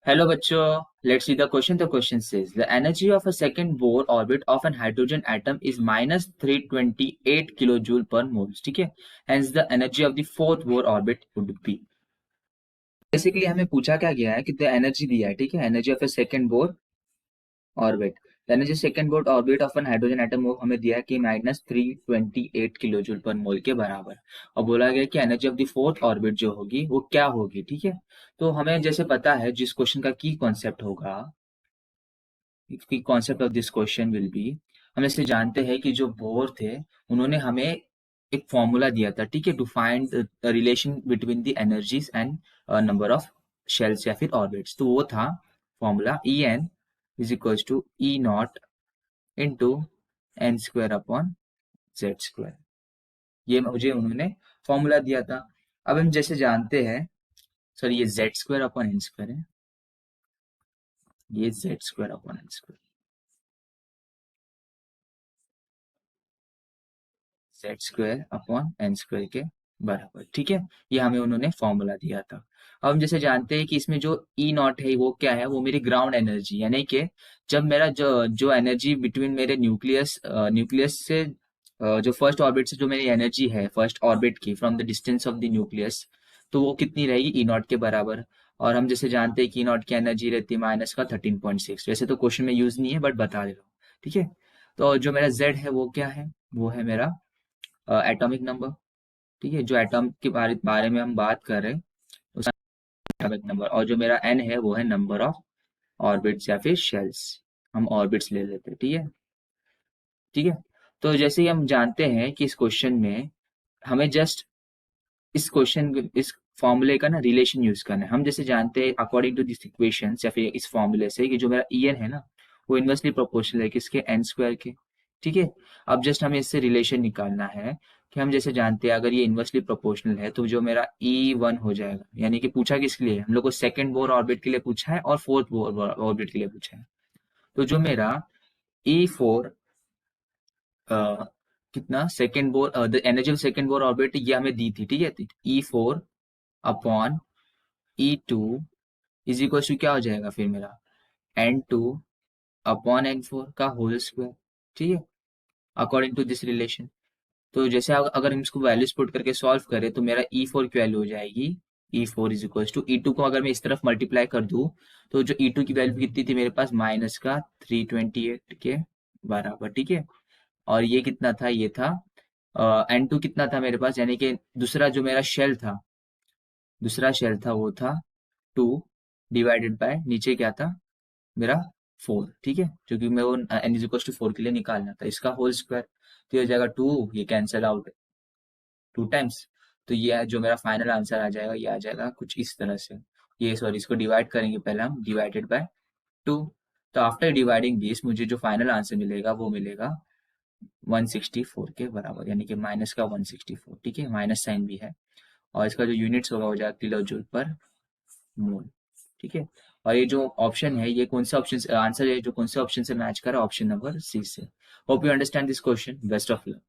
Hello बच्चों, let's see the question. The question says the energy of a second Bohr orbit of an hydrogen atom is minus 328 kilojoule per mole. ठीक है, hence the energy of the fourth Bohr orbit would be. Basically हमें पूछा क्या गया है कि the energy दिया है, ठीक है, energy of a second Bohr orbit. The energy second Bohr orbit of an hydrogen atom वो हमें दिया है कि minus 328 किलोजूल पर मोल के बराबर. और बोला गया कि energy of the fourth orbit जो होगी वो क्या होगी, ठीक है. तो हमें जैसे पता है जिस क्वेश्चन का की कॉन्सेप्ट होगा, की concept of this question will be, हम इसलिए जानते हैं कि जो बोर थे उन्होंने हमें एक फॉर्मूला दिया था, ठीक है, to find relation between the energies and number of shells या फिर ऑर्बिट्स. तो वो था formula E N is equals to E nought into N square upon Z square. ये मुझे उन्होंने फॉर्मूला दिया था. अब हम जैसे जानते हैं, सर ये Z square upon N square है, ये Z square upon N square, Z square upon N square के बराबर, ठीक है. ये हमें उन्होंने फॉर्मूला दिया था. अब हम जैसे जानते हैं कि इसमें जो ई नॉट है वो क्या है, वो मेरी ग्राउंड एनर्जी, यानी कि जब मेरा जो जो एनर्जी बिटवीन मेरे न्यूक्लियस से जो फर्स्ट ऑर्बिट से जो मेरी एनर्जी है फर्स्ट ऑर्बिट की from the distance of the nucleus, तो वो कितनी रहेगी, ई नॉट के बराबर. और हम जैसे जानते हैं कि ई नॉट की एनर्जी रहती है माइनस का 13.6. वैसे तो क्वेश्चन में यूज नहीं है बट बता दे रहा हूँ, ठीक है. तो जो मेरा जेड है वो क्या है, वो है मेरा एटॉमिक नंबर, ठीक है, जो एटॉम के बारे में हम बात कर रहे हैं उसका एटॉमिक नंबर. और जो मेरा एन है वो है नंबर ऑफ ऑर्बिट्स या फिर शेल्स, हम ऑर्बिट्स ले लेते हैं, ठीक है. ठीक है, तो जैसे ही हम जानते हैं कि इस क्वेश्चन में हमें जस्ट इस फॉर्मूले का ना रिलेशन यूज करना है. हम जैसे जानते हैं अकॉर्डिंग टू दिस इक्वेशन या फिर इस फॉर्मूले से कि जो मेरा ई एन है ना वो इनवर्सली प्रोपोर्शनल है किसके, एन स्क्वायर के, ठीक है. अब जस्ट हमें इससे रिलेशन निकालना है कि हम जैसे जानते हैं अगर ये इनवर्सली प्रोपोर्शनल है तो जो मेरा ई वन हो जाएगा, यानी कि पूछा किसके लिए, हम लोग को सेकंड बोर ऑर्बिट के लिए पूछा है और फोर्थ बोर ऑर्बिट के लिए पूछा है. तो जो मेरा ई फोर कितना second Bohr, the energy of second Bohr orbit ये हमें दी थी, ठीक है. E four upon E two is equal to क्या हो जाएगा फिर मेरा, N two upon N four का होल स्क्वायर, ठीक है, अकॉर्डिंग टू दिस रिलेशन. तो जैसे अगर हम इसको वैल्यूज पुट करके सॉल्व करें तो मेरा ई फोर की वैल्यू हो जाएगी, E four is equal to E two को अगर मैं इस तरफ मल्टीप्लाई कर दूं तो जो ई टू की वैल्यू कितनी थी मेरे पास, माइनस का 328 के बराबर, ठीक है. और ये कितना था, ये था एन टू कितना था मेरे पास, यानी कि दूसरा शेल था वो था 2 डिवाइडेड बाय नीचे क्या था मेरा 4, ठीक है, क्योंकि मैं वो एन इज इक्वल टू 4 के लिए निकालना था इसका होल स्क्वायर. तो ये हो जाएगा 2, ये कैंसिल आउट 2 टाइम्स. तो ये जो मेरा फाइनल आंसर आ जाएगा ये आ जाएगा कुछ इस तरह से. ये सॉरी, इसको डिवाइड करेंगे पहले हम, डिवाइडेड बाय 2. तो आफ्टर डिवाइडिंग दिस मुझे जो फाइनल आंसर मिलेगा वो मिलेगा 164 के बराबर, यानी कि माइनस का 164, ठीक है, माइनस साइन भी है. और इसका जो यूनिट्स होगा हो जाएगा किलो जूल पर मोल, ठीक है. और ये जो ऑप्शन है ये कौन सा ऑप्शन से आंसर है, जो कौन से ऑप्शन से मैच कर रहा है, ऑप्शन नंबर सी से. Hope you understand this question. Best of luck.